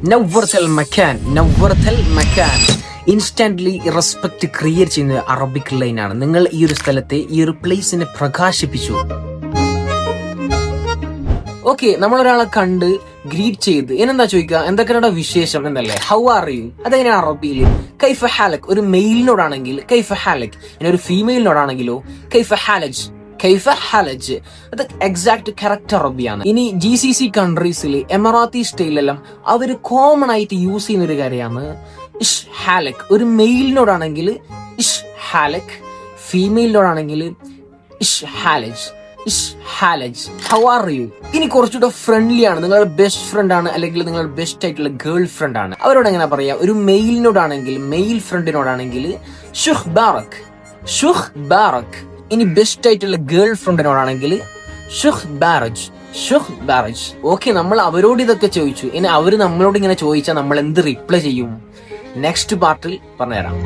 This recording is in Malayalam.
നവ്വർത്തൽ മക്കാൻ ഇൻസ്റ്റന്റ്ലി റെസ്പെക്ട് ക്രിയേറ്റ് ചെയ്യുന്ന അറബിക് ലൈനാണ്. നിങ്ങൾ ഈ ഒരു സ്ഥലത്തെ ഈ ഒരു പ്ലേസിനെ പ്രകാശിപ്പിച്ചു. ഓക്കെ, നമ്മളൊരാളെ കണ്ട് ഗ്രീറ്റ് ചെയ്ത് എന്താ ചോദിക്കുക, എന്തൊക്കെയാണ് വിശേഷം എന്നല്ലേ, ഹൗ ആർ യു, അതെങ്ങനെയാണ് അറബിയിൽ. കൈഫ ഹാലക് ഒരു മെയിലിനോടാണെങ്കിൽ കൈഫ ഹാലക്, ഇനി ഒരു ഫീമെയിലിനോടാണെങ്കിലോ കൈഫ ഹാലജ്. അത് എക്സാക്ട് കറക്റ്റ് അറബിയാണ്. ഇനി GCC കൺട്രീസിൽ എമറാത്തി സ്റ്റൈലെല്ലാം അവര് കോമൺ ആയിട്ട് യൂസ് ചെയ്യുന്ന ഒരു കാര്യമാണ് ഇഷ് ഹാലക്. ഒരു മെയിലിനോടാണെങ്കിൽ ഇഷ് ഹാലക്, ഫീമെയിലിനോടാണെങ്കിൽ ഇഷ് ഹാലജ്. How are you. ഇനി കുറച്ചുകൂടെ ഫ്രണ്ട്ലി ആണ്, നിങ്ങളുടെ ബെസ്റ്റ് ഫ്രണ്ട് ആണ് അല്ലെങ്കിൽ നിങ്ങളുടെ ബെസ്റ്റ് ആയിട്ടുള്ള ഗേൾ ഫ്രണ്ട് ആണ്, അവരോട് എങ്ങനെ പറയാ. ഒരു മെയിലിനോടാണെങ്കിൽ, മെയിൽ ഫ്രണ്ടിനോടാണെങ്കിൽ ഷുഹ് ബാറക്. ഇനി ബെസ്റ്റ് ആയിട്ടുള്ള ഗേൾ ഫ്രണ്ടിനോടാണെങ്കിൽ ഷുഹ് ബാറജ്. ഓക്കെ, നമ്മൾ അവരോട് ഇതൊക്കെ ചോദിച്ചു. ഇനി അവര് നമ്മളോട് ഇങ്ങനെ ചോദിച്ചാൽ നമ്മൾ എന്ത് റിപ്ലൈ ചെയ്യും? നെക്സ്റ്റ് പാർട്ടിൽ പറഞ്ഞുതരാം.